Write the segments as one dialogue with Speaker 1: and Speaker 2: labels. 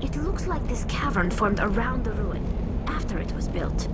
Speaker 1: It looks like this cavern formed around the ruin, after it was built.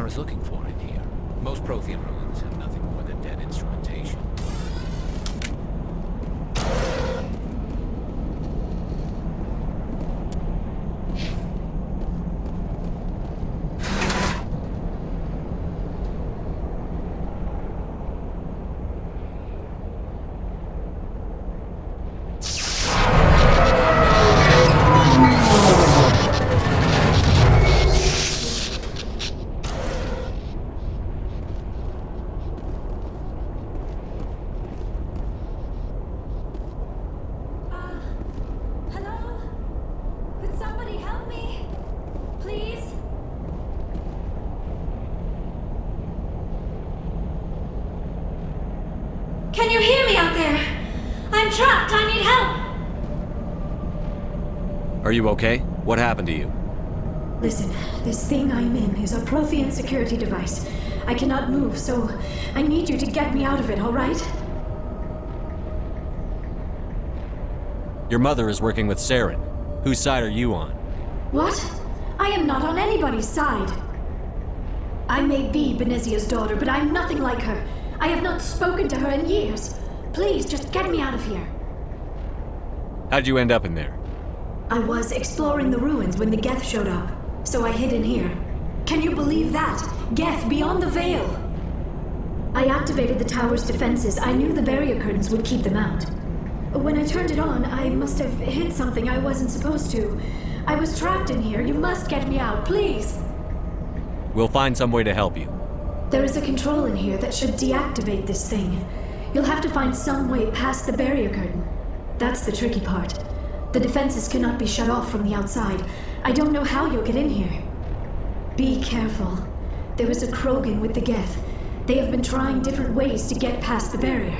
Speaker 2: Is looking for in here. Most Prothean ruins have nothing more than dead instrumentation.
Speaker 1: Can you hear me out there? I'm trapped. I need help.
Speaker 3: Are you okay? What happened to you?
Speaker 4: Listen, this thing I'm in is a Prothean security device. I cannot move, so I need you to get me out of it, all right?
Speaker 3: Your mother is working with Saren. Whose side are you on?
Speaker 4: What? I am not on anybody's side. I may be Benezia's daughter, but I'm nothing like her. I have not spoken to her in years. Please, just get me out of here.
Speaker 3: How'd you end up in there?
Speaker 4: I was exploring the ruins when the geth showed up, so I hid in here. Can you believe that? Geth beyond the veil! I activated the tower's defenses. I knew the barrier curtains would keep them out. When I turned it on, I must have hit something I wasn't supposed to. I was trapped in here. You must get me out, please!
Speaker 3: We'll find some way to help you.
Speaker 4: There is a control in here that should deactivate this thing. You'll have to find some way past the barrier curtain. That's the tricky part. The defenses cannot be shut off from the outside. I don't know how you'll get in here. Be careful. There is a Krogan with the geth. They have been trying different ways to get past the barrier.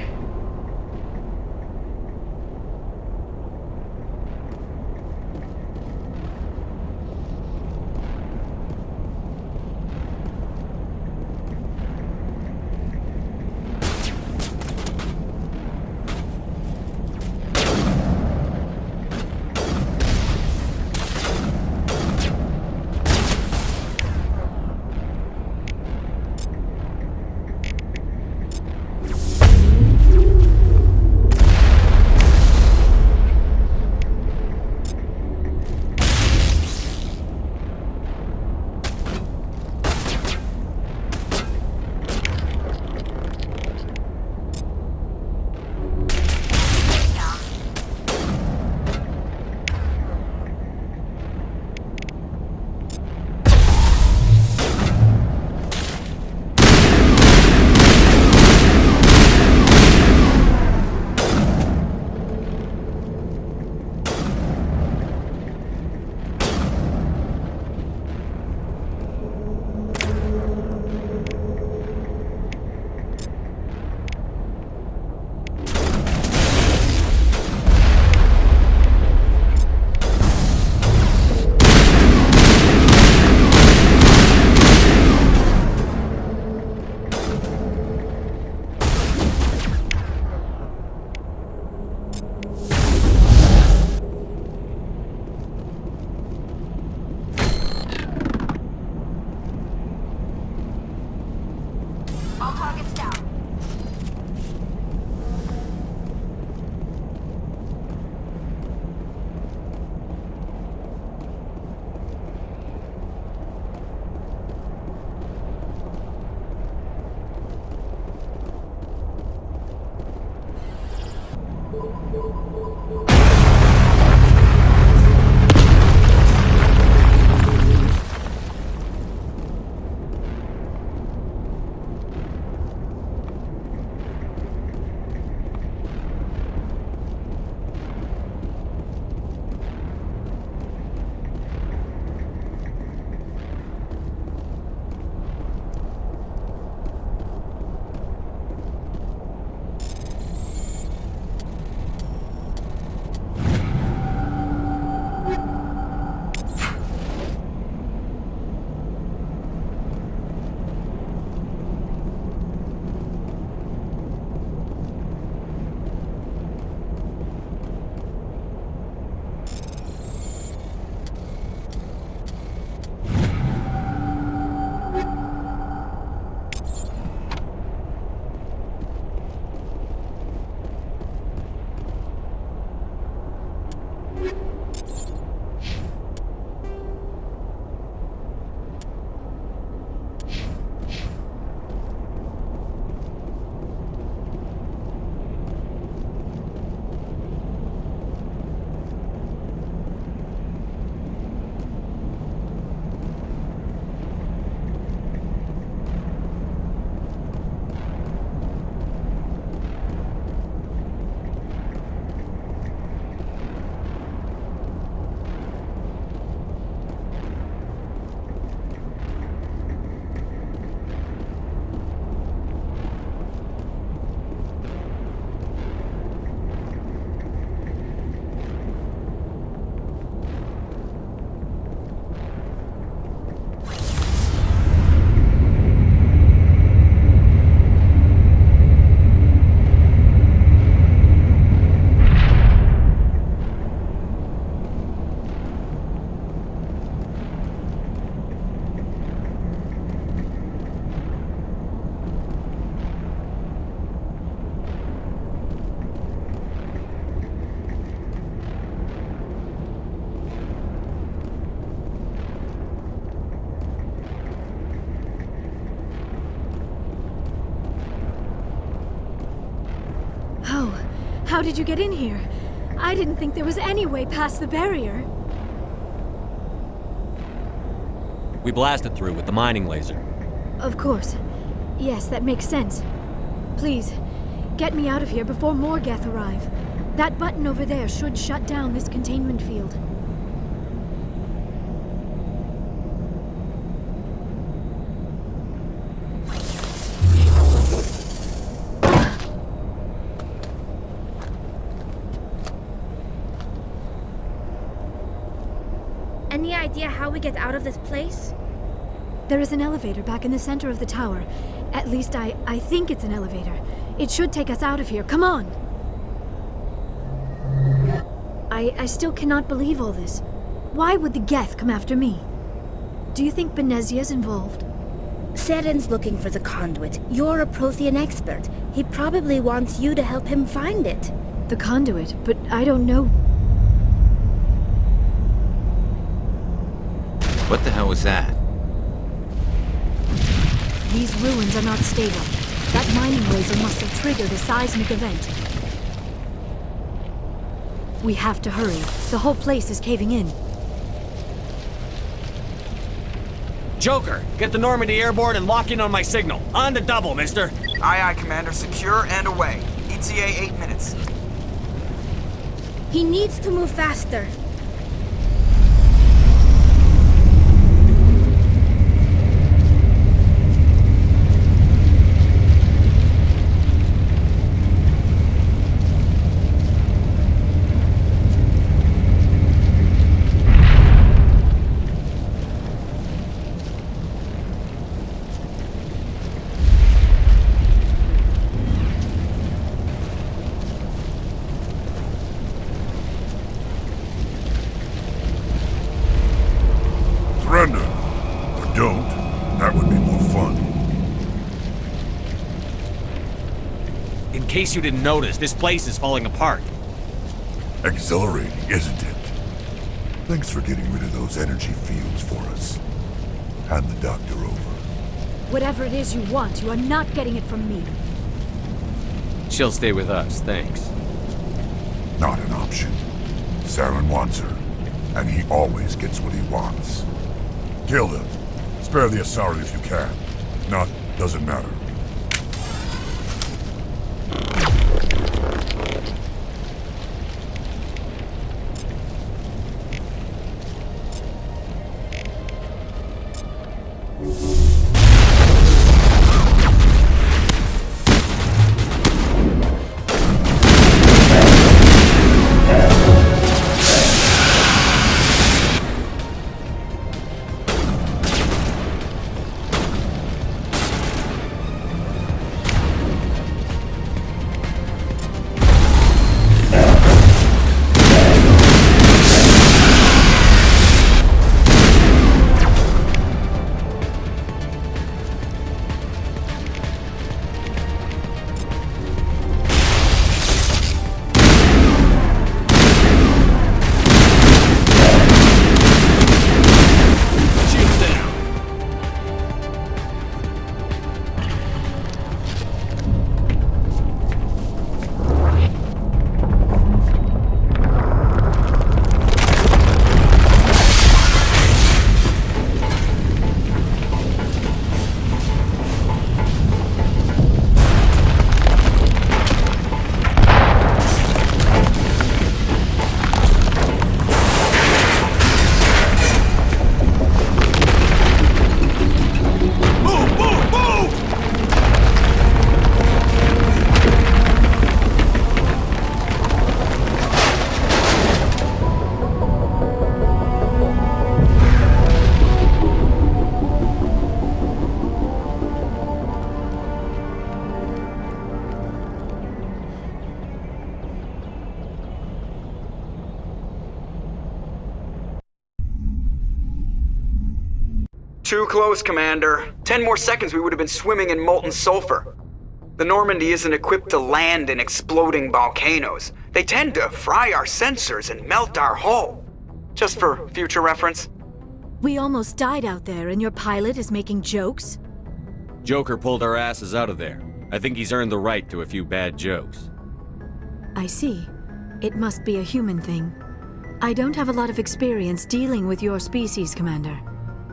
Speaker 4: How did you get in here? I didn't think there was any way past the barrier.
Speaker 3: We blasted through with the mining laser.
Speaker 4: Of course. Yes, that makes sense. Please, get me out of here before more geth arrive. That button over there should shut down this containment field.
Speaker 5: Any idea how we get out of this place?
Speaker 4: There is an elevator back in the center of the tower. At least I think it's an elevator. It should take us out of here. Come on! I still cannot believe all this. Why would the geth come after me? Do you think Benezia's involved?
Speaker 5: Saren's looking for the Conduit. You're a Prothean expert. He probably wants you to help him find it.
Speaker 4: The Conduit, but I don't know.
Speaker 2: What the hell was that?
Speaker 4: These ruins are not stable. That mining laser must have triggered a seismic event. We have to hurry. The whole place is caving in.
Speaker 3: Joker, get the Normandy airborne and lock in on my signal. On the double, mister.
Speaker 6: Aye, aye, Commander. Secure and away. ETA 8 minutes.
Speaker 5: He needs to move faster.
Speaker 7: Surrender. Or don't. That would be more fun.
Speaker 3: In case you didn't notice, this place is falling apart.
Speaker 7: Exhilarating, isn't it? Thanks for getting rid of those energy fields for us. Hand the doctor over.
Speaker 4: Whatever it is you want, you are not getting it from me.
Speaker 3: She'll stay with us, thanks.
Speaker 7: Not an option. Saren wants her, and he always gets what he wants. Kill them. Spare the Asari if you can. If not, doesn't matter.
Speaker 6: Too close, Commander. 10 more seconds we would have been swimming in molten sulfur. The Normandy isn't equipped to land in exploding volcanoes. They tend to fry our sensors and melt our hull. Just for future reference.
Speaker 4: We almost died out there, and your pilot is making jokes?
Speaker 3: Joker pulled our asses out of there. I think he's earned the right to a few bad jokes.
Speaker 4: I see. It must be a human thing. I don't have a lot of experience dealing with your species, Commander.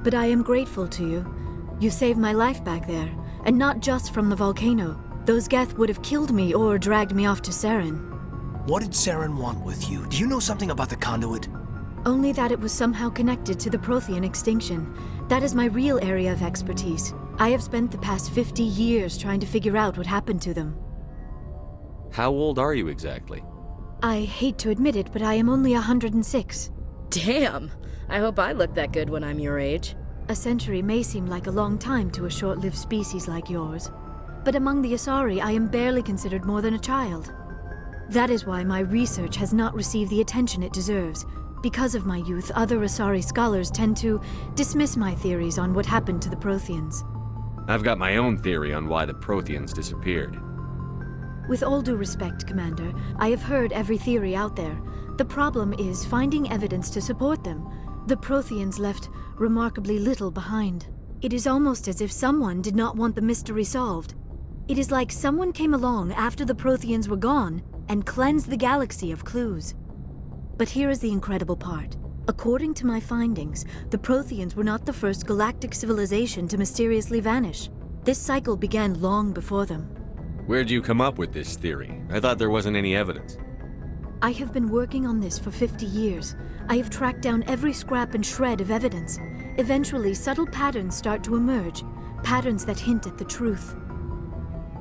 Speaker 4: But I am grateful to you. You saved my life back there, and not just from the volcano. Those geth would have killed me or dragged me off to Saren.
Speaker 8: What did Saren want with you? Do you know something about the Conduit?
Speaker 4: Only that it was somehow connected to the Prothean extinction. That is my real area of expertise. I have spent the past 50 years trying to figure out what happened to them.
Speaker 3: How old are you exactly?
Speaker 4: I hate to admit it, but I am only 106.
Speaker 9: Damn! I hope I look that good when I'm your age.
Speaker 4: A century may seem like a long time to a short-lived species like yours. But among the Asari, I am barely considered more than a child. That is why my research has not received the attention it deserves. Because of my youth, other Asari scholars tend to dismiss my theories on what happened to the Protheans.
Speaker 3: I've got my own theory on why the Protheans disappeared.
Speaker 4: With all due respect, Commander, I have heard every theory out there. The problem is finding evidence to support them. The Protheans left remarkably little behind. It is almost as if someone did not want the mystery solved. It is like someone came along after the Protheans were gone and cleansed the galaxy of clues. But here is the incredible part. According to my findings, the Protheans were not the first galactic civilization to mysteriously vanish. This cycle began long before them.
Speaker 3: Where'd you come up with this theory? I thought there wasn't any evidence.
Speaker 4: I have been working on this for 50 years. I have tracked down every scrap and shred of evidence. Eventually, subtle patterns start to emerge, patterns that hint at the truth.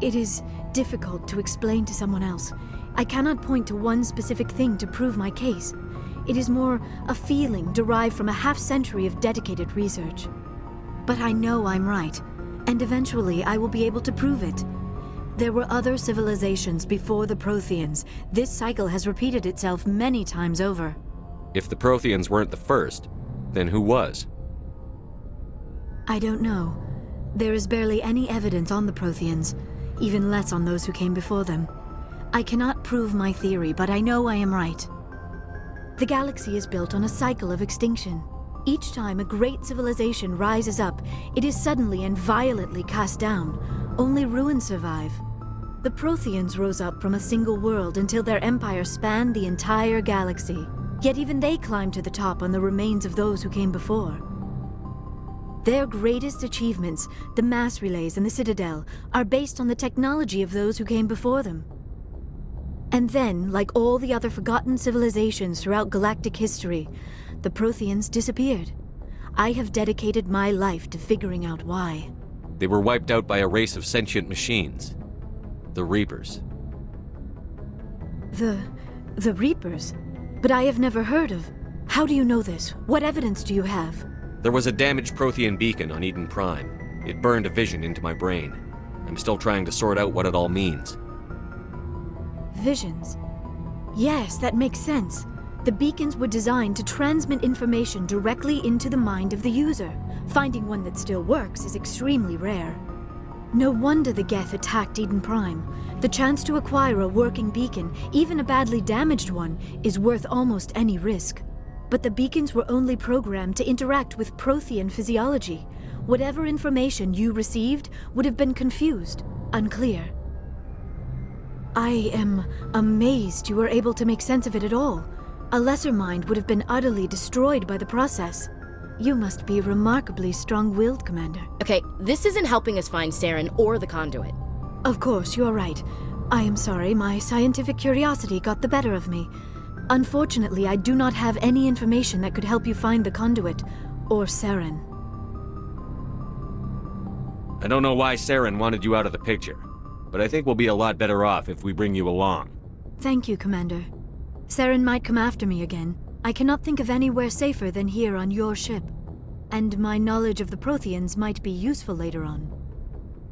Speaker 4: It is difficult to explain to someone else. I cannot point to one specific thing to prove my case. It is more a feeling derived from a half-century of dedicated research. But I know I'm right, and eventually I will be able to prove it. There were other civilizations before the Protheans. This cycle has repeated itself many times over.
Speaker 3: If the Protheans weren't the first, then who was?
Speaker 4: I don't know. There is barely any evidence on the Protheans, even less on those who came before them. I cannot prove my theory, but I know I am right. The galaxy is built on a cycle of extinction. Each time a great civilization rises up, it is suddenly and violently cast down. Only ruins survive. The Protheans rose up from a single world until their empire spanned the entire galaxy. Yet even they climbed to the top on the remains of those who came before. Their greatest achievements, the mass relays and the Citadel, are based on the technology of those who came before them. And then, like all the other forgotten civilizations throughout galactic history, the Protheans disappeared. I have dedicated my life to figuring out why.
Speaker 3: They were wiped out by a race of sentient machines. The Reapers.
Speaker 4: The Reapers? But I have never heard of. How do you know this? What evidence do you have?
Speaker 3: There was a damaged Prothean beacon on Eden Prime. It burned a vision into my brain. I'm still trying to sort out what it all means.
Speaker 4: Visions. Yes, that makes sense. The beacons were designed to transmit information directly into the mind of the user. Finding one that still works is extremely rare. No wonder the geth attacked Eden Prime. The chance to acquire a working beacon, even a badly damaged one, is worth almost any risk. But the beacons were only programmed to interact with Prothean physiology. Whatever information you received would have been confused, unclear. I am amazed you were able to make sense of it at all. A lesser mind would have been utterly destroyed by the process. You must be remarkably strong-willed, Commander.
Speaker 9: Okay, this isn't helping us find Saren or the Conduit.
Speaker 4: Of course, you are right. I am sorry, my scientific curiosity got the better of me. Unfortunately, I do not have any information that could help you find the Conduit, or Saren.
Speaker 3: I don't know why Saren wanted you out of the picture, but I think we'll be a lot better off if we bring you along.
Speaker 4: Thank you, Commander. Saren might come after me again. I cannot think of anywhere safer than here on your ship. And my knowledge of the Protheans might be useful later on.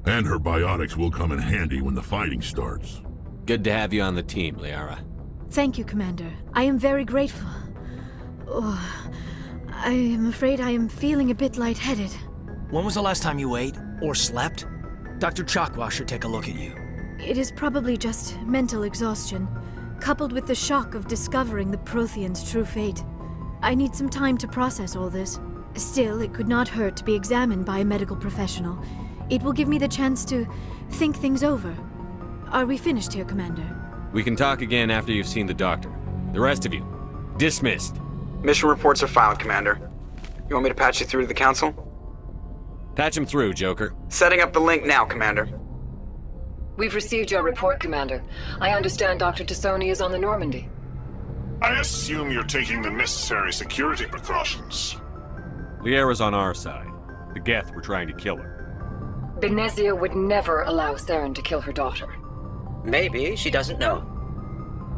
Speaker 7: And her biotics will come in handy when the fighting starts.
Speaker 3: Good to have you on the team, Liara.
Speaker 4: Thank you, Commander. I am very grateful. Oh, I am afraid I am feeling a bit lightheaded.
Speaker 8: When was the last time you ate? Or slept? Dr. Chakwa should take a look at you.
Speaker 4: It is probably just mental exhaustion, coupled with the shock of discovering the Protheans' true fate. I need some time to process all this. Still, it could not hurt to be examined by a medical professional. It will give me the chance to think things over. Are we finished here, Commander?
Speaker 3: We can talk again after you've seen the doctor. The rest of you, dismissed.
Speaker 6: Mission reports are filed, Commander. You want me to patch you through to the Council?
Speaker 3: Patch him through, Joker.
Speaker 6: Setting up the link now, Commander.
Speaker 10: We've received your report, Commander. I understand Dr. Tassoni is on the Normandy.
Speaker 11: I assume you're taking the necessary security precautions.
Speaker 3: Liara's on our side. The Geth were trying to kill her.
Speaker 10: Benezia would never allow Saren to kill her daughter.
Speaker 12: Maybe she doesn't know.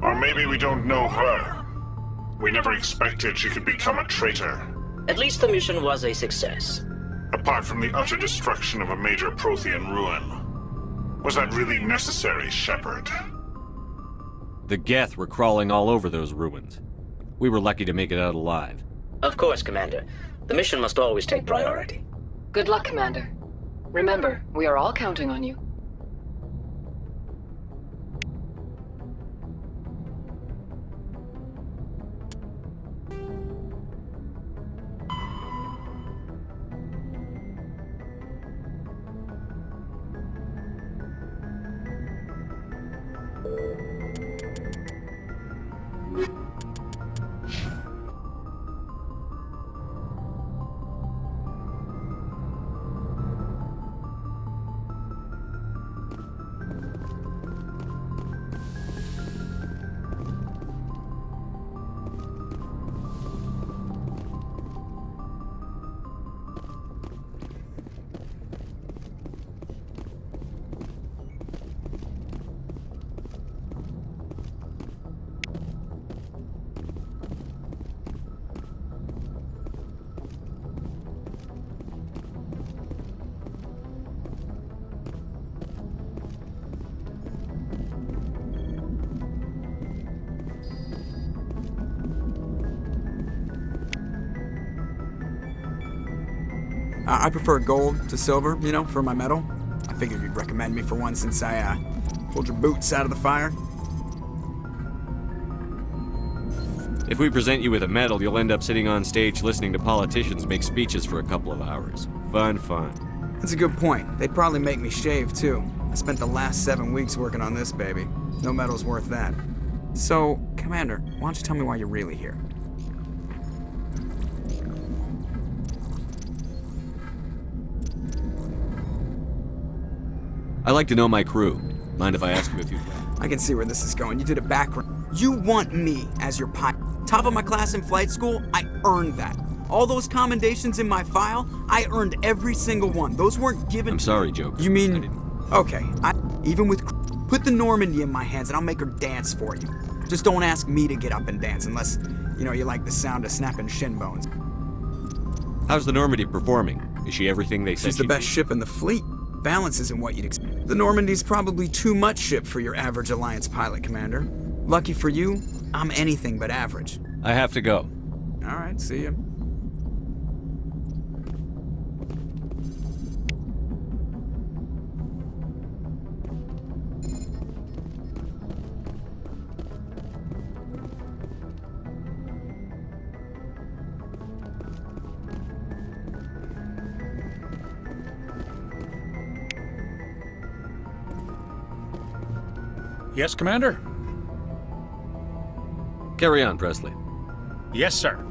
Speaker 11: Or maybe we don't know her. We never expected she could become a traitor.
Speaker 12: At least the mission was a success.
Speaker 11: Apart from the utter destruction of a major Prothean ruin. Was that really necessary, Shepard?
Speaker 3: The Geth were crawling all over those ruins. We were lucky to make it out alive.
Speaker 12: Of course, Commander. The mission must always take priority.
Speaker 10: Good luck, Commander. Remember, we are all counting on you.
Speaker 6: I prefer gold to silver, you know, for my medal. I figured you'd recommend me for one since I, pulled your boots out of the fire.
Speaker 3: If we present you with a medal, you'll end up sitting on stage listening to politicians make speeches for a couple of hours. Fun, fun.
Speaker 6: That's a good point. They'd probably make me shave, too. I spent the last 7 weeks working on this baby. No medal's worth that. So, Commander, why don't you tell me why you're really here?
Speaker 3: I like to know my crew. Mind if I ask you a few questions?
Speaker 6: I can see where this is going. You did a background. You want me as your pilot. Top of my class in flight school, I earned that. All those commendations in my file, I earned every single one. Those weren't given
Speaker 3: I'm sorry, Joker.
Speaker 6: You mean... Okay, even with... Put the Normandy in my hands and I'll make her dance for you. Just don't ask me to get up and dance unless, you know, you like the sound of snapping shin bones.
Speaker 3: How's the Normandy performing? Is she everything they said
Speaker 6: She's the best ship in the fleet. Balance isn't what you'd expect. The Normandy's probably too much ship for your average Alliance pilot, Commander. Lucky for you, I'm anything but average.
Speaker 3: I have to go.
Speaker 6: All right, see ya.
Speaker 13: Yes, Commander?
Speaker 3: Carry on, Presley.
Speaker 13: Yes, sir.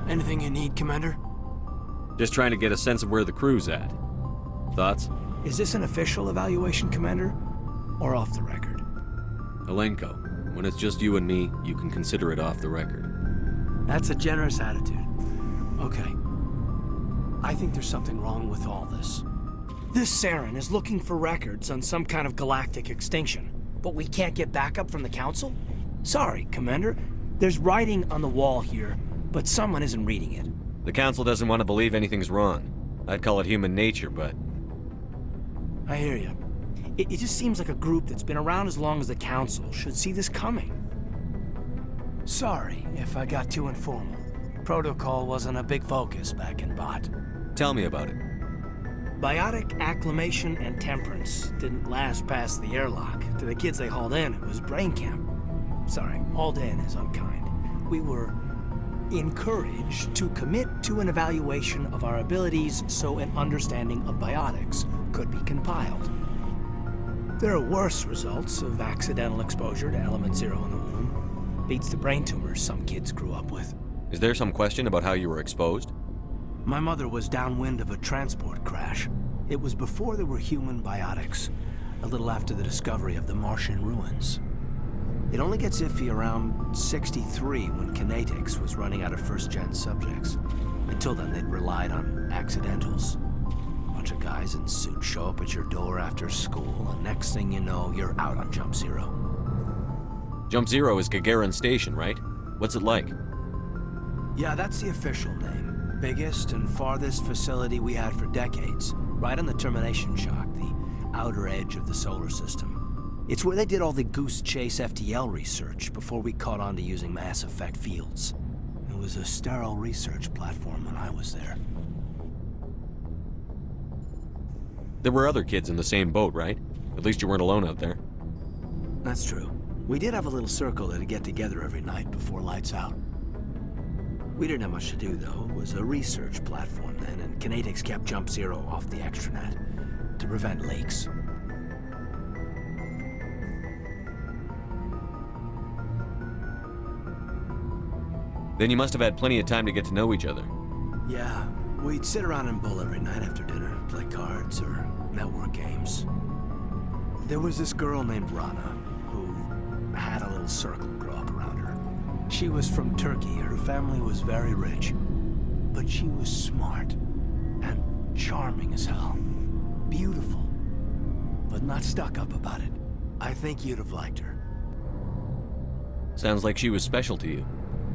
Speaker 8: Anything you need, Commander?
Speaker 3: Just trying to get a sense of where the crew's at. Thoughts?
Speaker 8: Is this an official evaluation, Commander? Or off the record?
Speaker 3: Alenko, when it's just you and me, you can consider it off the record.
Speaker 8: That's a generous attitude. Okay. I think there's something wrong with all this. This Saren is looking for records on some kind of galactic extinction, but we can't get backup from the Council? Sorry, Commander. There's writing on the wall here, but someone isn't reading it.
Speaker 3: The Council doesn't want to believe anything's wrong. I'd call it human nature, but...
Speaker 8: I hear you. It just seems like a group that's been around as long as the Council should see this coming. Sorry if I got too informal. Protocol wasn't a big focus back in Bot.
Speaker 3: Tell me about it.
Speaker 8: Biotic acclimation and temperance didn't last past the airlock. To the kids they hauled in, it was brain camp. Sorry, hauled in is unkind. We were encouraged to commit to an evaluation of our abilities so an understanding of biotics could be compiled. There are worse results of accidental exposure to element 0 in the womb. Beats the brain tumors some kids grew up with.
Speaker 3: Is there some question about how you were exposed?
Speaker 8: My mother was downwind of a transport crash. It was before there were human biotics, a little after the discovery of the Martian ruins. It only gets iffy around 63 when Kinetics was running out of first-gen subjects. Until then, they'd relied on accidentals. A bunch of guys in suits show up at your door after school, and next thing you know, you're out on Jump Zero.
Speaker 3: Jump Zero is Gagarin Station, right? What's it like?
Speaker 8: Yeah, that's the official name. Biggest and farthest facility we had for decades. Right on the termination shock, the outer edge of the solar system. It's where they did all the Goose Chase FTL research before we caught on to using mass effect fields. It was a sterile research platform when I was there.
Speaker 3: There were other kids in the same boat, right? At least you weren't alone out there.
Speaker 8: That's true. We did have a little circle that'd get together every night before lights out. We didn't have much to do, though. It was a research platform then, and Kinetics kept Jump Zero off the extranet to prevent leaks.
Speaker 3: Then you must have had plenty of time to get to know each other.
Speaker 8: Yeah, we'd sit around and bull every night after dinner, play cards or network games. There was this girl named Rana, who had a little circle grow up around her. She was from Turkey, her family was very rich, but she was smart and charming as hell. Beautiful, but not stuck up about it. I think you'd have liked her.
Speaker 3: Sounds like she was special to you.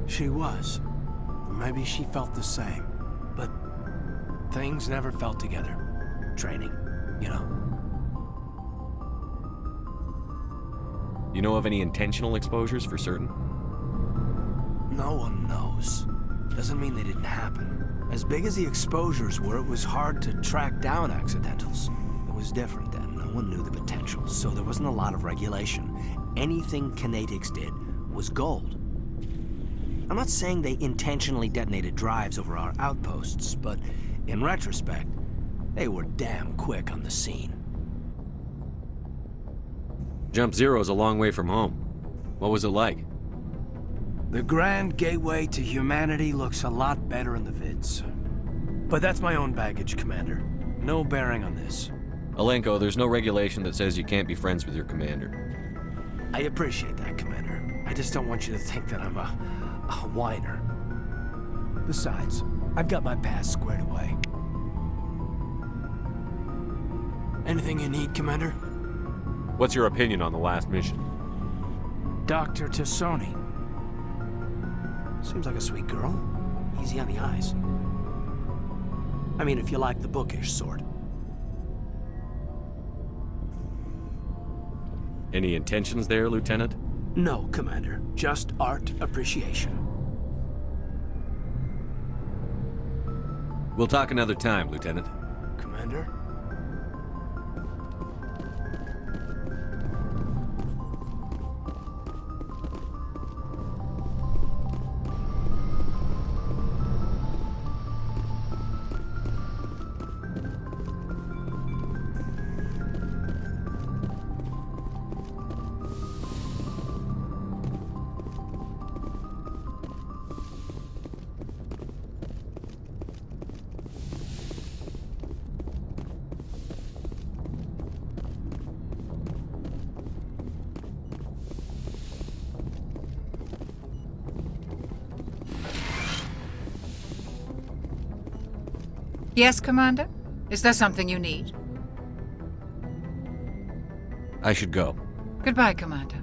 Speaker 8: She was. Maybe she felt the same. But things never felt together. Training, you know.
Speaker 3: You know of any intentional exposures for certain?
Speaker 8: No one knows. Doesn't mean they didn't happen. As big as the exposures were, it was hard to track down accidentals. It was different then. No one knew the potential, so there wasn't a lot of regulation. Anything Kinetics did was gold. I'm not saying they intentionally detonated drives over our outposts, but in retrospect, they were damn quick on the scene.
Speaker 3: Jump Zero is a long way from home. What was it like?
Speaker 8: The grand gateway to humanity looks a lot better in the vids. But that's my own baggage, Commander. No bearing on this.
Speaker 3: Alenko, there's no regulation that says you can't be friends with your commander.
Speaker 8: I appreciate that, Commander. I just don't want you to think that I'm a whiner. Besides, I've got my past squared away. Anything you need, Commander?
Speaker 3: What's your opinion on the last mission?
Speaker 8: Dr. Tassoni. Seems like a sweet girl. Easy on the eyes. I mean, if you like the bookish sort.
Speaker 3: Any intentions there, Lieutenant?
Speaker 8: No, Commander. Just art appreciation.
Speaker 3: We'll talk another time, Lieutenant.
Speaker 8: Commander?
Speaker 13: Yes, Commander? Is there something you need?
Speaker 3: I should go.
Speaker 13: Goodbye, Commander.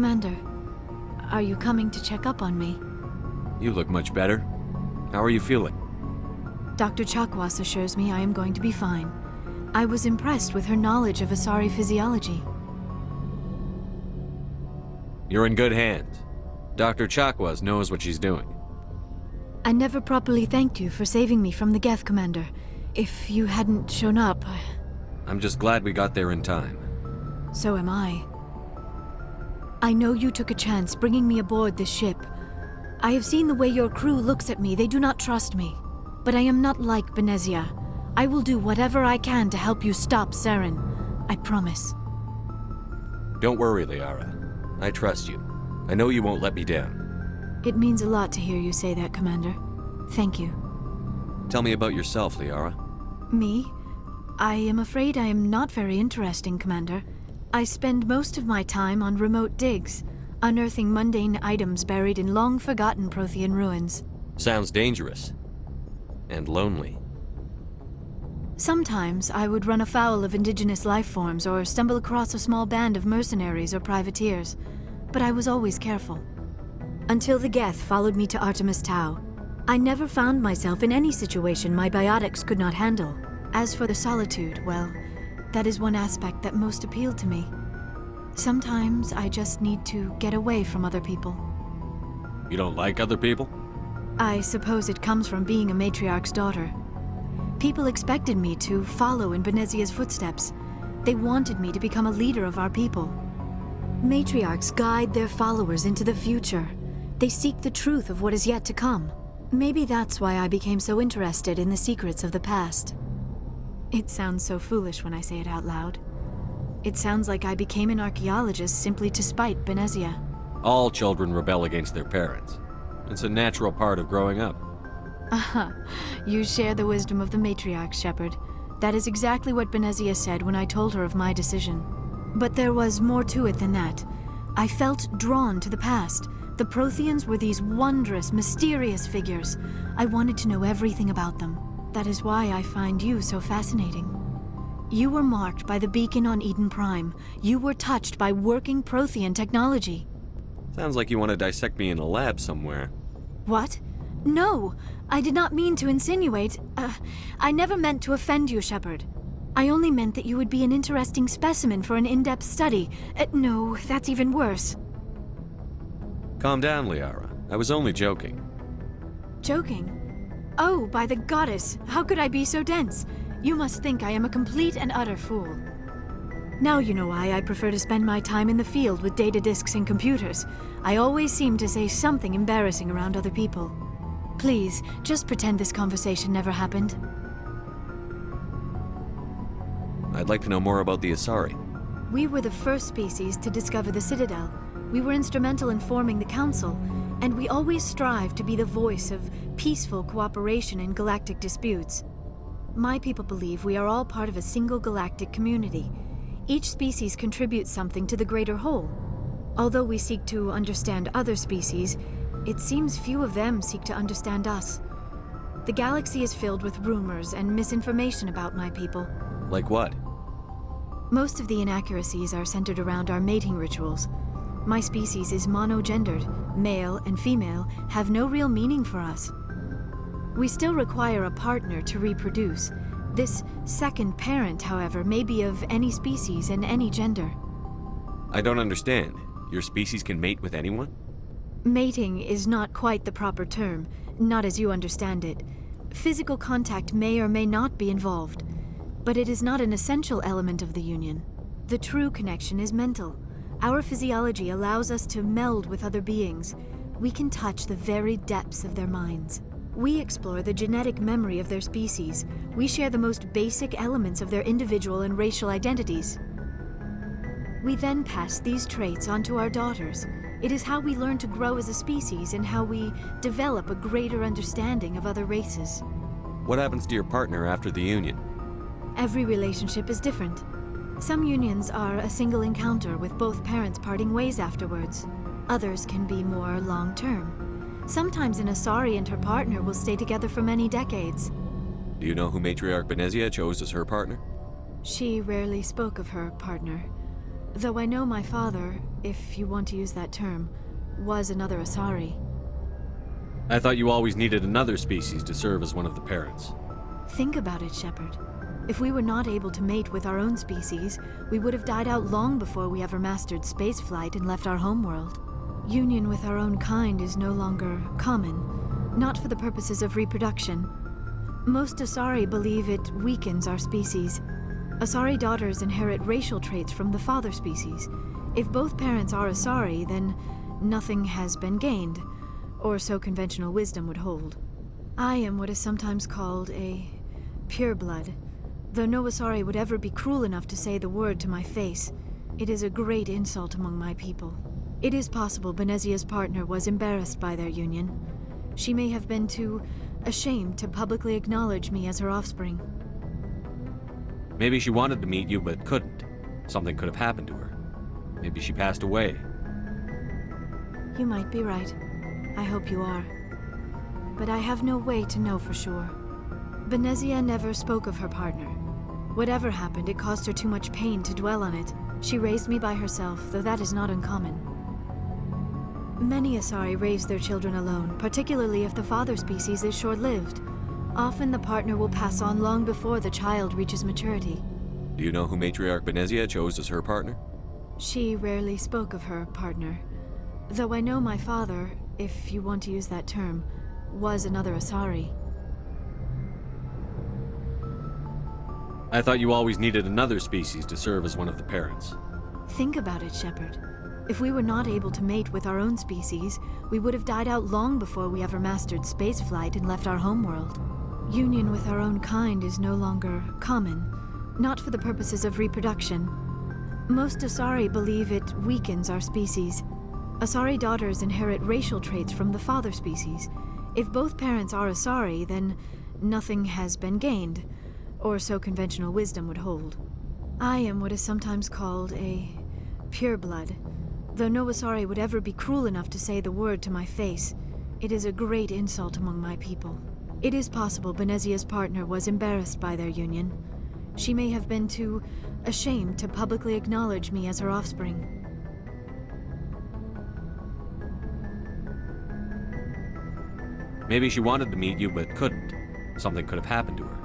Speaker 4: Commander, are you coming to check up on me?
Speaker 3: You look much better. How are you feeling?
Speaker 4: Dr. Chakwas assures me I am going to be fine. I was impressed with her knowledge of Asari physiology.
Speaker 3: You're in good hands. Dr. Chakwas knows what she's doing.
Speaker 4: I never properly thanked you for saving me from the geth, Commander. If you hadn't shown up,
Speaker 3: I'm just glad we got there in time.
Speaker 4: So am I. I know you took a chance bringing me aboard this ship. I have seen the way your crew looks at me. They do not trust me. But I am not like Benezia. I will do whatever I can to help you stop Saren. I promise.
Speaker 3: Don't worry, Liara. I trust you. I know you won't let me down.
Speaker 4: It means a lot to hear you say that, Commander. Thank you.
Speaker 3: Tell me about yourself, Liara.
Speaker 4: Me? I am afraid I am not very interesting, Commander. I spend most of my time on remote digs, unearthing mundane items buried in long-forgotten Prothean ruins.
Speaker 3: Sounds dangerous. And lonely.
Speaker 4: Sometimes I would run afoul of indigenous life forms or stumble across a small band of mercenaries or privateers, but I was always careful. Until the geth followed me to Artemis Tau, I never found myself in any situation my biotics could not handle. As for the solitude, well, that is one aspect that most appealed to me. Sometimes I just need to get away from other people.
Speaker 3: You don't like other people?
Speaker 4: I suppose it comes from being a matriarch's daughter. People expected me to follow in Benezia's footsteps. They wanted me to become a leader of our people. Matriarchs guide their followers into the future. They seek the truth of what is yet to come. Maybe that's why I became so interested in the secrets of the past. It sounds so foolish when I say it out loud. It sounds like I became an archaeologist simply to spite Benezia.
Speaker 3: All children rebel against their parents. It's a natural part of growing up.
Speaker 4: Aha, you share the wisdom of the matriarch, Shepard. That is exactly what Benezia said when I told her of my decision. But there was more to it than that. I felt drawn to the past. The Protheans were these wondrous, mysterious figures. I wanted to know everything about them. That is why I find you so fascinating. You were marked by the beacon on Eden Prime. You were touched by working Prothean technology.
Speaker 3: Sounds like you want to dissect me in a lab somewhere.
Speaker 4: What? No! I did not mean to insinuate. I never meant to offend you, Shepard. I only meant that you would be an interesting specimen for an in-depth study. No, that's even worse.
Speaker 3: Calm down, Liara. I was only joking.
Speaker 4: Joking? Oh, by the goddess, how could I be so dense? You must think I am a complete and utter fool. Now you know why I prefer to spend my time in the field with data disks and computers. I always seem to say something embarrassing around other people. Please, just pretend this conversation never happened.
Speaker 3: I'd like to know more about the Asari.
Speaker 4: We were the first species to discover the Citadel. We were instrumental in forming the Council, and we always strive to be the voice of peaceful cooperation in galactic disputes. My people believe we are all part of a single galactic community. Each species contributes something to the greater whole. Although we seek to understand other species, it seems few of them seek to understand us. The galaxy is filled with rumors and misinformation about my people.
Speaker 3: Like what?
Speaker 4: Most of the inaccuracies are centered around our mating rituals. My species is monogendered. Male and female have no real meaning for us. We still require a partner to reproduce. This second parent, however, may be of any species and any gender.
Speaker 3: I don't understand. Your species can mate with anyone?
Speaker 4: Mating is not quite the proper term, not as you understand it. Physical contact may or may not be involved, but it is not an essential element of the union. The true connection is mental. Our physiology allows us to meld with other beings. We can touch the very depths of their minds. We explore the genetic memory of their species. We share the most basic elements of their individual and racial identities. We then pass these traits on to our daughters. It is how we learn to grow as a species and how we develop a greater understanding of other races.
Speaker 3: What happens to your partner after the union?
Speaker 4: Every relationship is different. Some unions are a single encounter with both parents parting ways afterwards. Others can be more long-term. Sometimes an Asari and her partner will stay together for many decades.
Speaker 3: Do you know who Matriarch Benezia chose as her partner?
Speaker 4: She rarely spoke of her partner. Though I know my father, if you want to use that term, was another Asari.
Speaker 3: I thought you always needed another species to serve as one of the parents.
Speaker 4: Think about it, Shepard. If we were not able to mate with our own species, we would have died out long before we ever mastered spaceflight and left our homeworld. Union with our own kind is no longer common, not for the purposes of reproduction. Most Asari believe it weakens our species. Asari daughters inherit racial traits from the father species. If both parents are Asari, then nothing has been gained, or so conventional wisdom would hold. I am what is sometimes called a pureblood. Though no Asari would ever be cruel enough to say the word to my face, it is a great insult among my people. It is possible Benezia's partner was embarrassed by their union. She may have been too ashamed to publicly acknowledge me as her offspring.
Speaker 3: Maybe she wanted to meet you but couldn't. Something could have happened to her. Maybe she passed away.
Speaker 4: You might be right. I hope you are. But I have no way to know for sure. Benezia never spoke of her partner. Whatever happened, it caused her too much pain to dwell on it. She raised me by herself, though that is not uncommon. Many Asari raise their children alone, particularly if the father species is short-lived. Often the partner will pass on long before the child reaches maturity.
Speaker 3: Do you know who Matriarch Benezia chose as her partner?
Speaker 4: She rarely spoke of her partner. Though I know my father, if you want to use that term, was another Asari.
Speaker 3: I thought you always needed another species to serve as one of the parents.
Speaker 4: Think about it, Shepard. If we were not able to mate with our own species, we would have died out long before we ever mastered spaceflight and left our homeworld. Union with our own kind is no longer common, not for the purposes of reproduction. Most Asari believe it weakens our species. Asari daughters inherit racial traits from the father species. If both parents are Asari, then nothing has been gained, or so conventional wisdom would hold. I am what is sometimes called a pureblood. Though no Asari would ever be cruel enough to say the word to my face, it is a great insult among my people. It is possible Benezia's partner was embarrassed by their union. She may have been too ashamed to publicly acknowledge me as her offspring.
Speaker 3: Maybe she wanted to meet you but couldn't. Something could have happened to her.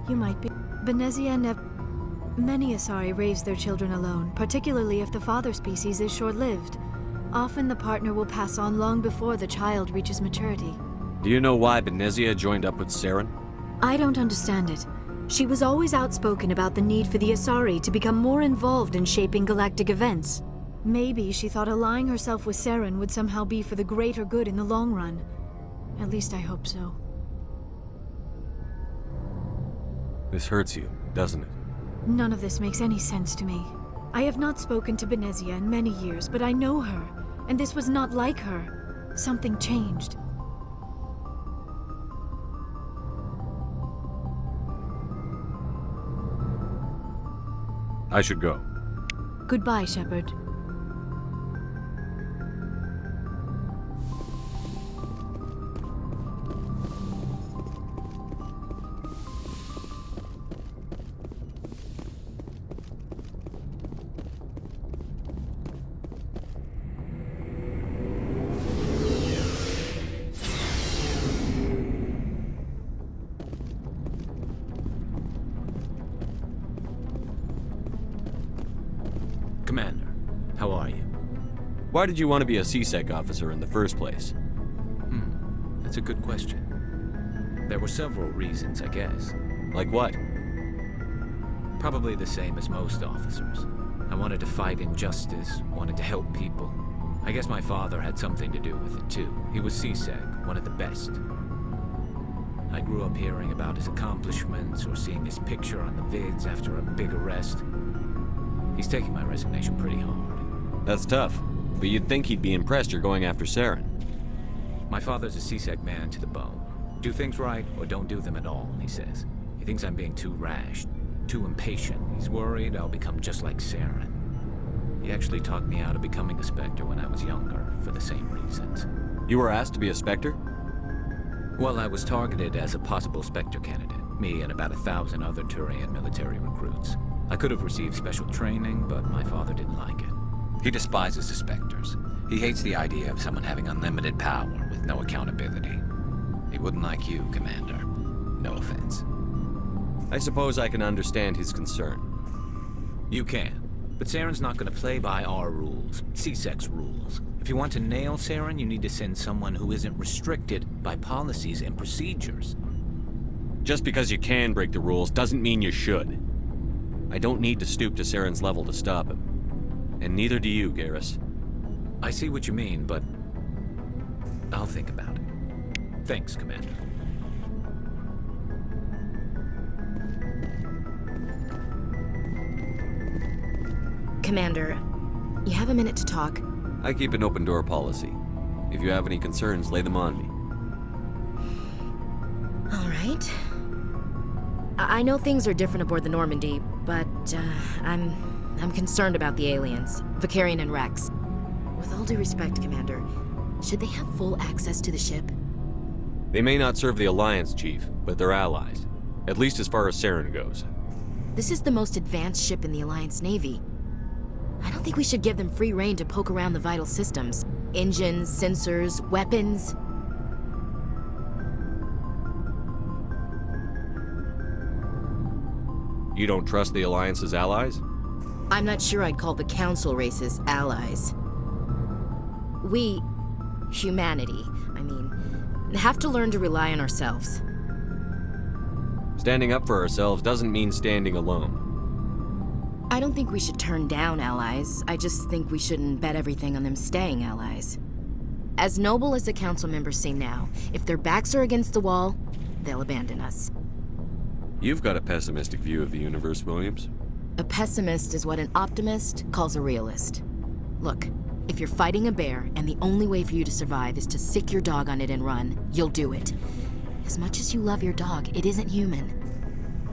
Speaker 4: You might be. Benezia never... Many Asari raise their children alone, particularly if the father species is short-lived. Often the partner will pass on long before the child reaches maturity.
Speaker 3: Do you know why Benezia joined up with Saren?
Speaker 4: I don't understand it. She was always outspoken about the need for the Asari to become more involved in shaping galactic events. Maybe she thought allying herself with Saren would somehow be for the greater good in the long run. At least I hope so.
Speaker 3: This hurts you, doesn't it?
Speaker 4: None of this makes any sense to me. I have not spoken to Benezia in many years, but I know her, and this was not like her. Something changed.
Speaker 3: I should go.
Speaker 4: Goodbye, Shepard.
Speaker 2: Commander, how are you?
Speaker 3: Why did you want to be a CSEC officer in the first place?
Speaker 2: That's a good question. There were several reasons, I guess.
Speaker 3: Like what?
Speaker 2: Probably the same as most officers. I wanted to fight injustice, wanted to help people. I guess my father had something to do with it too. He was CSEC, one of the best. I grew up hearing about his accomplishments or seeing his picture on the vids after a big arrest. He's taking my resignation pretty hard.
Speaker 3: That's tough, but you'd think he'd be impressed you're going after Saren.
Speaker 2: My father's a CSEC man to the bone. Do things right or don't do them at all, he says. He thinks I'm being too rash, too impatient. He's worried I'll become just like Saren. He actually talked me out of becoming a Spectre when I was younger, for the same reasons.
Speaker 3: You were asked to be a Spectre?
Speaker 2: Well, I was targeted as a possible Spectre candidate. Me and about 1,000 other Turian military recruits. I could have received special training, but my father didn't like it. He despises the Spectres. He hates the idea of someone having unlimited power with no accountability. He wouldn't like you, Commander. No offense.
Speaker 3: I suppose I can understand his concern.
Speaker 2: You can. But Saren's not going to play by our rules, C-Sec's rules. If you want to nail Saren, you need to send someone who isn't restricted by policies and procedures.
Speaker 3: Just because you can break the rules doesn't mean you should. I don't need to stoop to Saren's level to stop him. And neither do you, Garrus.
Speaker 2: I see what you mean, but I'll think about it. Thanks, Commander.
Speaker 9: Commander, you have a minute to talk?
Speaker 3: I keep an open door policy. If you have any concerns, lay them on me.
Speaker 9: All right. I know things are different aboard the Normandy, but I'm concerned about the aliens, Vicarian and Rex. With all due respect, Commander, should they have full access to the ship?
Speaker 3: They may not serve the Alliance, Chief, but they're allies. At least as far as Saren goes.
Speaker 9: This is the most advanced ship in the Alliance Navy. I don't think we should give them free rein to poke around the vital systems. Engines, sensors, weapons.
Speaker 3: You don't trust the Alliance's allies?
Speaker 9: I'm not sure I'd call the Council races allies. We, humanity, have to learn to rely on ourselves.
Speaker 3: Standing up for ourselves doesn't mean standing alone.
Speaker 9: I don't think we should turn down allies. I just think we shouldn't bet everything on them staying allies. As noble as the Council members seem now, if their backs are against the wall, they'll abandon us.
Speaker 3: You've got a pessimistic view of the universe, Williams.
Speaker 9: A pessimist is what an optimist calls a realist. Look, if you're fighting a bear and the only way for you to survive is to sick your dog on it and run, you'll do it. As much as you love your dog, it isn't human.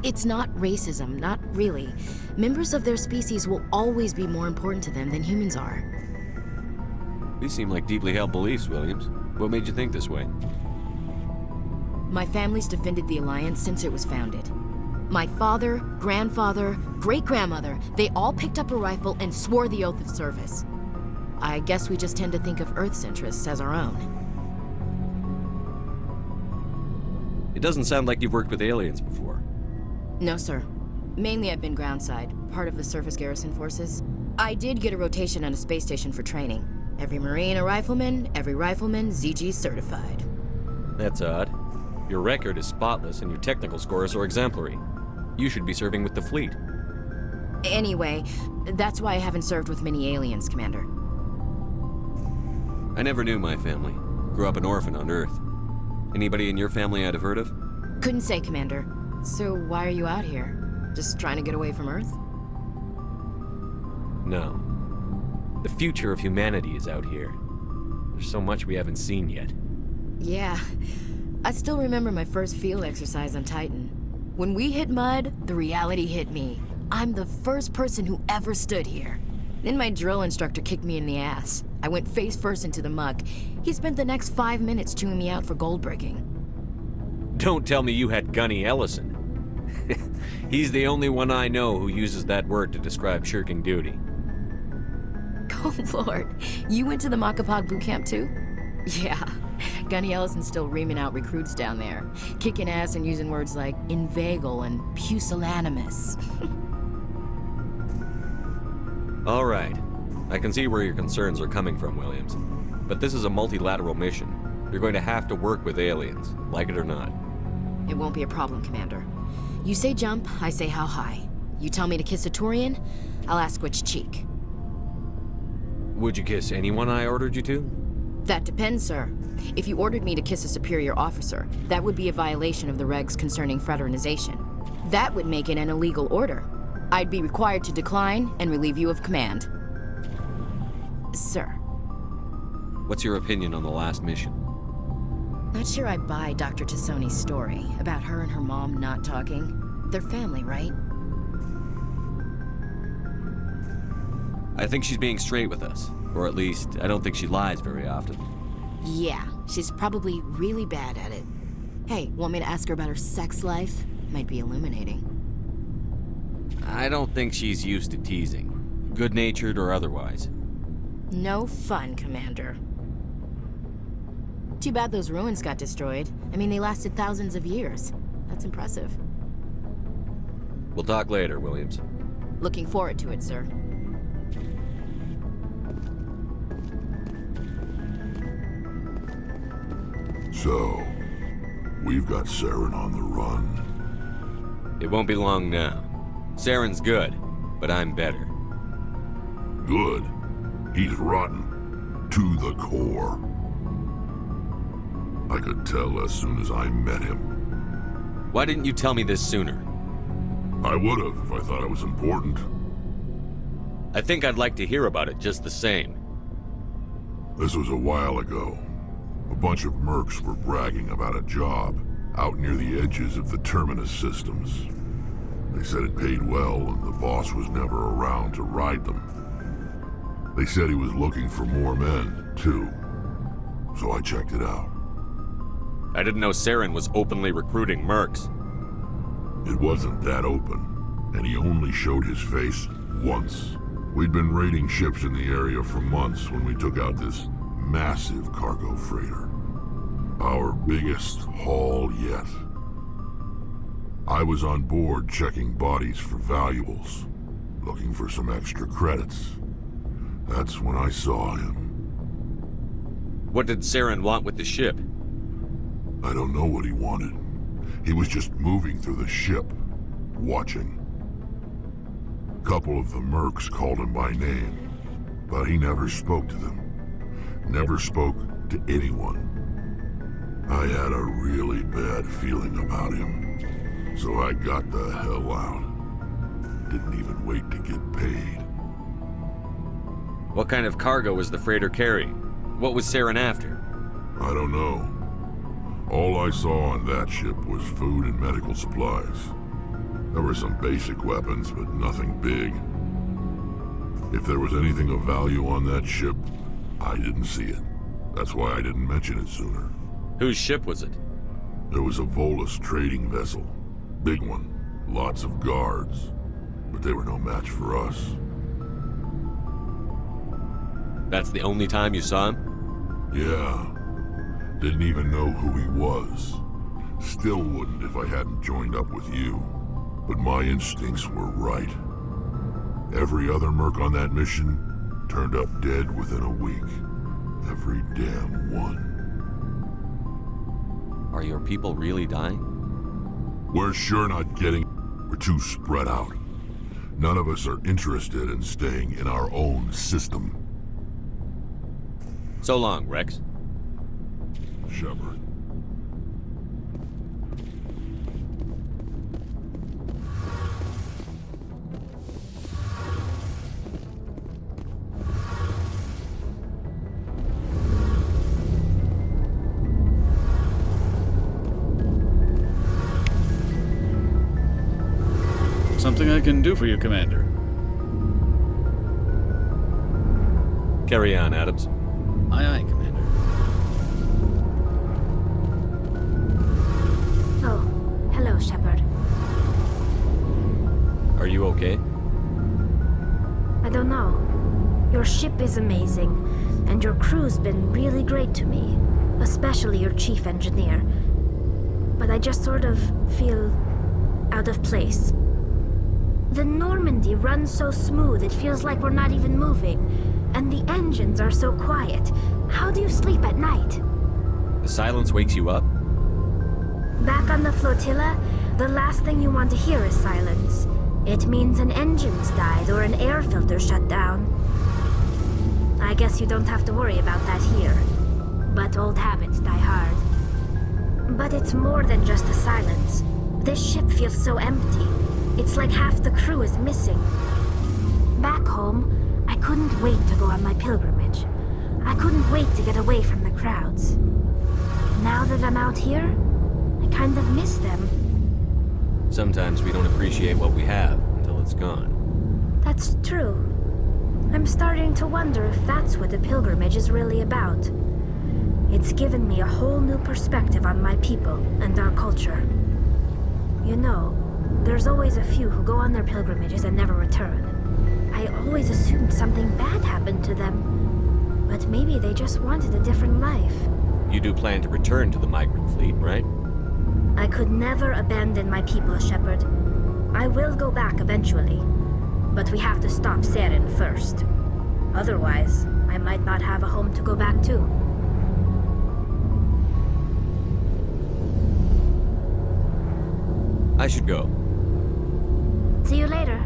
Speaker 9: It's not racism, not really. Members of their species will always be more important to them than humans are.
Speaker 3: These seem like deeply held beliefs, Williams. What made you think this way?
Speaker 9: My family's defended the Alliance since it was founded. My father, grandfather, great-grandmother, they all picked up a rifle and swore the oath of service. I guess we just tend to think of Earth's interests as our own.
Speaker 3: It doesn't sound like you've worked with aliens before.
Speaker 9: No, sir. Mainly I've been groundside, part of the surface garrison forces. I did get a rotation on a space station for training. Every Marine a rifleman, every rifleman ZG certified.
Speaker 3: That's odd. Your record is spotless and your technical scores are exemplary. You should be serving with the fleet.
Speaker 9: Anyway, that's why I haven't served with many aliens, Commander.
Speaker 3: I never knew my family. Grew up an orphan on Earth. Anybody in your family I'd have heard of?
Speaker 9: Couldn't say, Commander. So why are you out here? Just trying to get away from Earth?
Speaker 3: No. The future of humanity is out here. There's so much we haven't seen yet.
Speaker 9: Yeah. I still remember my first field exercise on Titan. When we hit mud, the reality hit me. I'm the first person who ever stood here. Then my drill instructor kicked me in the ass. I went face first into the muck. He spent the next 5 minutes chewing me out for gold breaking.
Speaker 3: Don't tell me you had Gunny Ellison. He's the only one I know who uses that word to describe shirking duty.
Speaker 9: Oh, Lord. You went to the Makapog boot camp, too? Yeah. Gunny Ellison's still reaming out recruits down there. Kicking ass and using words like inveigle and pusillanimous.
Speaker 3: All right. I can see where your concerns are coming from, Williams. But this is a multilateral mission. You're going to have to work with aliens, like it or not.
Speaker 9: It won't be a problem, Commander. You say jump, I say how high. You tell me to kiss a Turian, I'll ask which cheek.
Speaker 3: Would you kiss anyone I ordered you to?
Speaker 9: That depends, sir. If you ordered me to kiss a superior officer, that would be a violation of the regs concerning fraternization. That would make it an illegal order. I'd be required to decline and relieve you of command. Sir.
Speaker 3: What's your opinion on the last mission?
Speaker 9: Not sure I buy Dr. Tassoni's story about her and her mom not talking. They're family, right?
Speaker 3: I think she's being straight with us. Or at least, I don't think she lies very often.
Speaker 9: Yeah, she's probably really bad at it. Hey, want me to ask her about her sex life? Might be illuminating.
Speaker 3: I don't think she's used to teasing. Good-natured or otherwise.
Speaker 9: No fun, Commander. Too bad those ruins got destroyed. I mean, they lasted thousands of years. That's impressive.
Speaker 3: We'll talk later, Williams.
Speaker 9: Looking forward to it, sir.
Speaker 7: So, we've got Saren on the run.
Speaker 3: It won't be long now. Saren's good, but I'm better.
Speaker 7: Good? He's rotten. To the core. I could tell as soon as I met him.
Speaker 3: Why didn't you tell me this sooner?
Speaker 7: I would've if I thought it was important.
Speaker 3: I think I'd like to hear about it just the same.
Speaker 7: This was a while ago. A bunch of mercs were bragging about a job out near the edges of the Terminus systems. They said it paid well and the boss was never around to ride them. They said he was looking for more men, too. So I checked it out.
Speaker 3: I didn't know Saren was openly recruiting mercs.
Speaker 7: It wasn't that open, and he only showed his face once. We'd been raiding ships in the area for months when we took out this massive cargo freighter. Our biggest haul yet. I was on board checking bodies for valuables, looking for some extra credits. That's when I saw him.
Speaker 3: What did Saren want with the ship?
Speaker 7: I don't know what he wanted. He was just moving through the ship, watching. A couple of the mercs called him by name, but he never spoke to them. Never spoke to anyone. I had a really bad feeling about him, so I got the hell out. Didn't even wait to get paid.
Speaker 3: What kind of cargo was the freighter carrying? What was Saren after?
Speaker 7: I don't know. All I saw on that ship was food and medical supplies. There were some basic weapons, but nothing big. If there was anything of value on that ship, I didn't see it. That's why I didn't mention it sooner.
Speaker 3: Whose ship was it?
Speaker 7: There was a Volus trading vessel. Big one. Lots of guards. But they were no match for us.
Speaker 3: That's the only time you saw him?
Speaker 7: Yeah. Didn't even know who he was. Still wouldn't if I hadn't joined up with you. But my instincts were right. Every other merc on that mission turned up dead within a week. Every damn one.
Speaker 3: Are your people really dying?
Speaker 7: We're sure not getting... We're too spread out. None of us are interested in staying in our own system.
Speaker 3: So long, Rex.
Speaker 7: Shepard.
Speaker 14: Something I can do for you, Commander.
Speaker 3: Carry on, Adams.
Speaker 14: Aye, aye, Commander.
Speaker 4: Oh, hello, Shepard.
Speaker 3: Are you okay?
Speaker 4: I don't know. Your ship is amazing, and your crew's been really great to me, especially your chief engineer. But I just sort of feel out of place. The Normandy runs so smooth it feels like we're not even moving, and the engines are so quiet. How do you sleep at night?
Speaker 3: The silence wakes you up?
Speaker 4: Back on the flotilla, the last thing you want to hear is silence. It means an engine's died or an air filter shut down. I guess you don't have to worry about that here. But old habits die hard. But it's more than just the silence. This ship feels so empty. It's like half the crew is missing. Back home, I couldn't wait to go on my pilgrimage. I couldn't wait to get away from the crowds. Now that I'm out here, I kind of miss them.
Speaker 3: Sometimes we don't appreciate what we have until it's gone.
Speaker 4: That's true. I'm starting to wonder if that's what the pilgrimage is really about. It's given me a whole new perspective on my people and our culture. You know, there's always a few who go on their pilgrimages and never return. I always assumed something bad happened to them.
Speaker 5: But maybe they just wanted a different life.
Speaker 3: You do plan to return to the migrant fleet, right?
Speaker 5: I could never abandon my people, Shepard. I will go back eventually. But we have to stop Saren first. Otherwise, I might not have a home to go back to.
Speaker 3: I should go.
Speaker 5: See you later.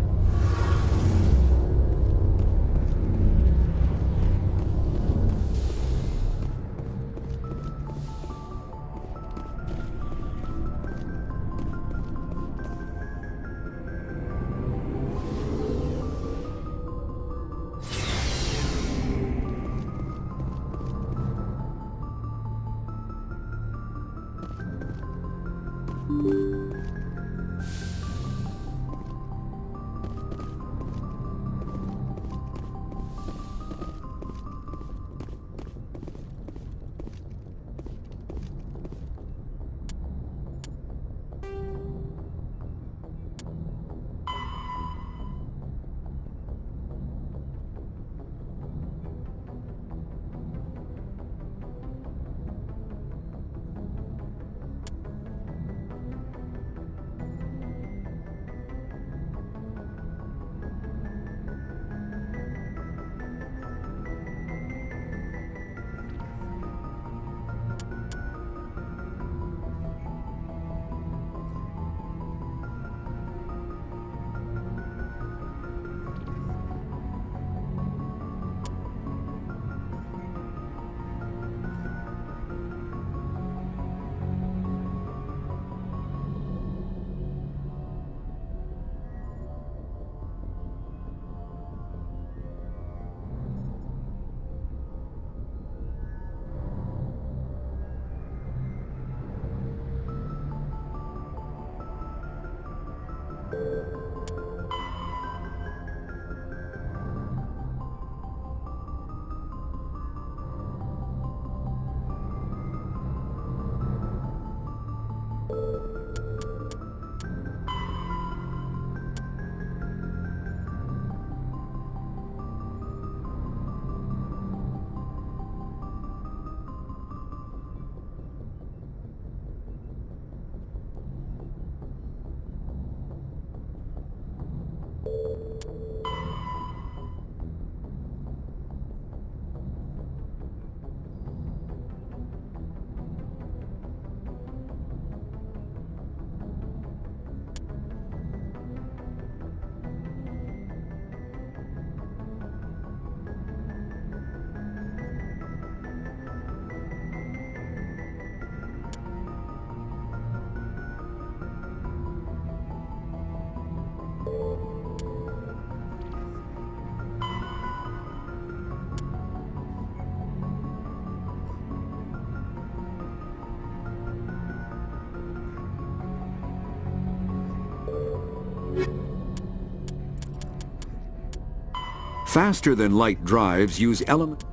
Speaker 15: Faster-than-light drives use element...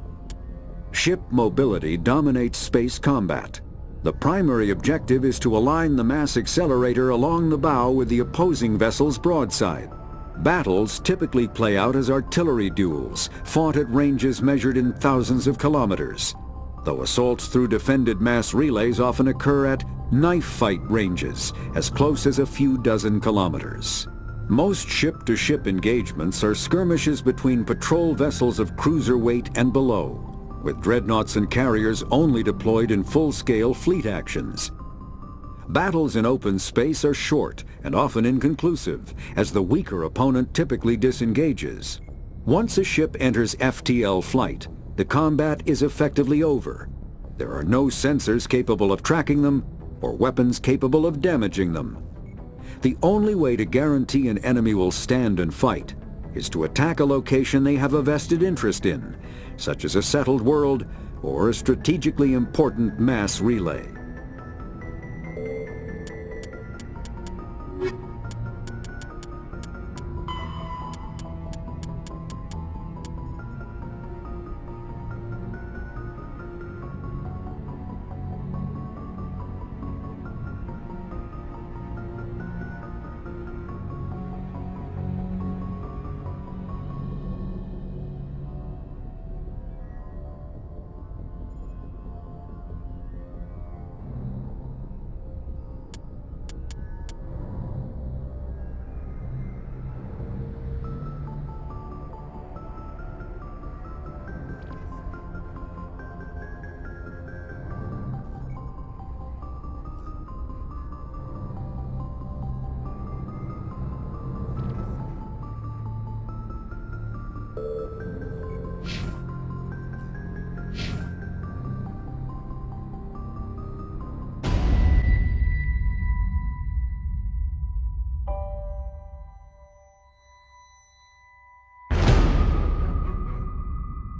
Speaker 15: Ship mobility dominates space combat. The primary objective is to align the mass accelerator along the bow with the opposing vessel's broadside. Battles typically play out as artillery duels, fought at ranges measured in thousands of kilometers, though assaults through defended mass relays often occur at knife-fight ranges, as close as a few dozen kilometers. Most ship-to-ship engagements are skirmishes between patrol vessels of cruiser weight and below, with dreadnoughts and carriers only deployed in full-scale fleet actions. Battles in open space are short and often inconclusive, as the weaker opponent typically disengages. Once a ship enters FTL flight, the combat is effectively over. There are no sensors capable of tracking them, or weapons capable of damaging them. The only way to guarantee an enemy will stand and fight is to attack a location they have a vested interest in, such as a settled world or a strategically important mass relay.